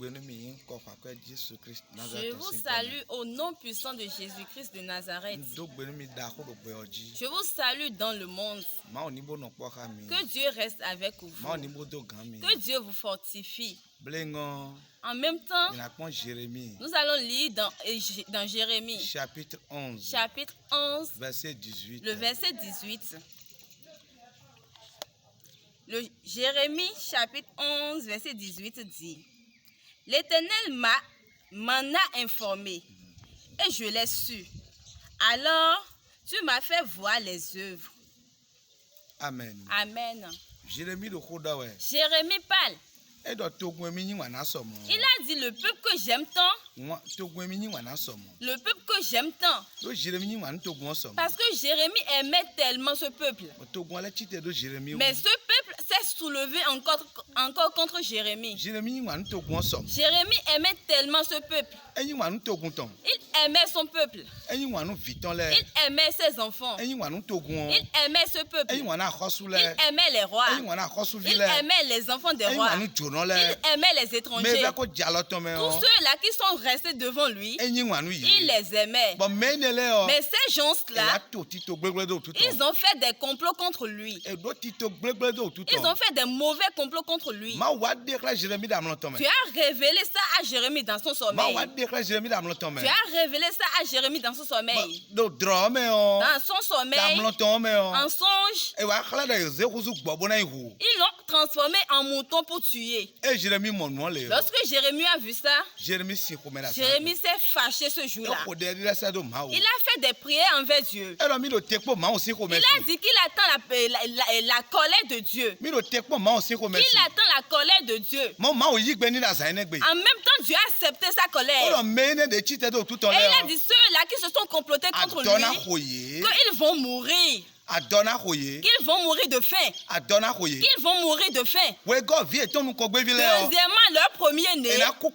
Je vous salue au nom puissant de Jésus-Christ de Nazareth. Je vous salue dans le monde. Que Dieu reste avec vous. Que Dieu vous fortifie. En même temps, nous allons lire dans Jérémie, chapitre 11, verset 18. le verset 18. Jérémie, chapitre 11, verset 18 dit: L'Éternel m'en a informé et je l'ai su. Alors, tu m'as fait voir les œuvres. Amen. Amen. Jérémie parle. Il a dit le peuple que j'aime tant. Le peuple que j'aime tant. Parce que Jérémie aimait tellement ce peuple. Mais ce peuple s'est soulevé encore contre Jérémie. Jérémie aimait tellement ce peuple. Il aimait son peuple. Il aimait ses enfants. Il aimait ce peuple. Il aimait les rois. Il aimait les enfants des rois. Il aimait les étrangers. Tous ceux-là qui sont restés devant lui, il les aimait. Mais ces gens-là, ils ont fait des complots contre lui. Ils ont fait des mauvais complots contre lui. Tu as révélé ça à Jérémie dans son sommeil. Tu as révélé ça à Jérémie dans son sommeil. Dans son sommeil, en songe, ils l'ont transformé en mouton pour tuer. Lorsque Jérémie a vu ça, Jérémie s'est fâché ce jour-là. Il a fait des prières envers Dieu. Il a dit qu'il attend la colère de Dieu. Il attend la colère de Dieu. En même temps, Dieu a accepté sa colère. Et il a dit ceux-là qui se sont complotés contre lui, qu'ils vont mourir. Qu'ils vont mourir de faim. Qu'ils vont mourir de faim. Deuxièmement, leur premier-né seront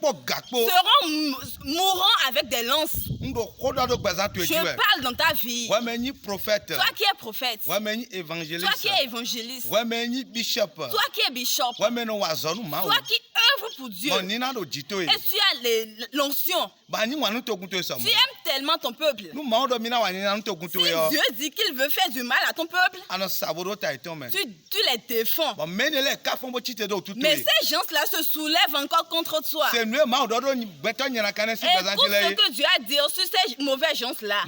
mourants avec des lances. Je parle dans ta vie. Toi qui es prophète. Toi qui es évangéliste. Toi qui es bishop. Toi qui œuvres pour Dieu. Et tu as l'onction. Tu aimes tellement ton peuple. Si Dieu dit qu'il veut faire du mal à ton peuple, tu les défends. Mais ces gens-là se soulèvent encore contre toi. Et écoute ce que Dieu a dit sur ces mauvais gens-là.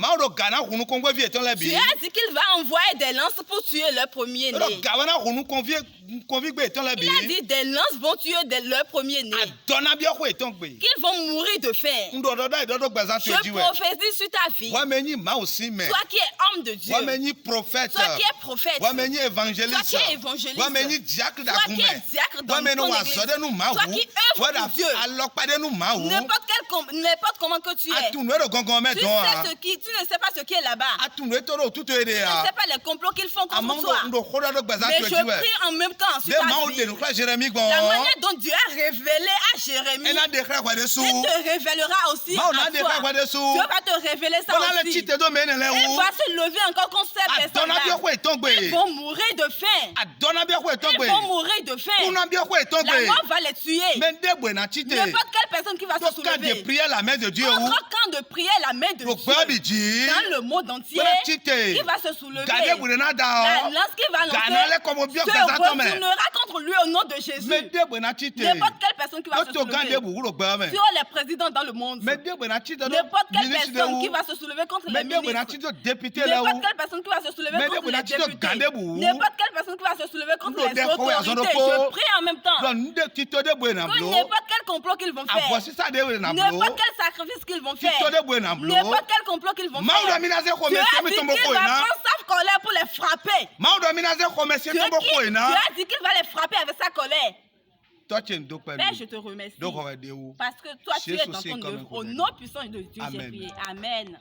Dieu a dit qu'il va envoyer des lances pour tuer leur premier-né. Il a dit des lances vont tuer leur premier-né. Qu'ils vont mourir de faim. Je prophétise sur ta vie. Toi qui es homme de Dieu. Toi qui es prophète. Toi qui es évangéliste. Toi qui es diacre dans ton église. Toi qui œuvres pour Dieu. N'importe comment que tu es. Tu ne sais pas ce qui est là-bas. Tu ne sais pas les complots qu'ils font contre toi. Mais je prie en même temps sur ta vie. La manière dont Dieu a révélé à Jérémie, il te révélera aussi à toi. Dieu va te révéler ça aussi. Il va se lever encore contre ces personnes-là. Ils vont mourir de faim. Ils vont mourir de faim. La mort va les tuer. N'importe quelle personne qui va se soulever. Notre camp de prière, la main de Dieu. Dans le monde entier, qui va se soulever. La lance qui va lancer se retournera contre lui au nom de Jésus. N'importe quelle personne qui va se soulever sur les présidents dans le monde. N'importe quelle personne qui va se soulever contre les ministres. N'importe quelle personne qui va se soulever contre les députés. N'importe quelle personne qui va se soulever contre les autorités. Je prie en même temps que n'importe quel complot qu'ils vont faire, n'importe quel sacrifice qu'ils vont faire, n'importe quel complot qu'ils vont faire, Dieu a dit qu'il va prendre sa colère pour les frapper. Dieu a dit qu'il va les frapper avec sa colère. Père, je te remercie parce que toi tu es dans ton œuvre. Au nom puissant de Dieu, j'ai prié. Amen.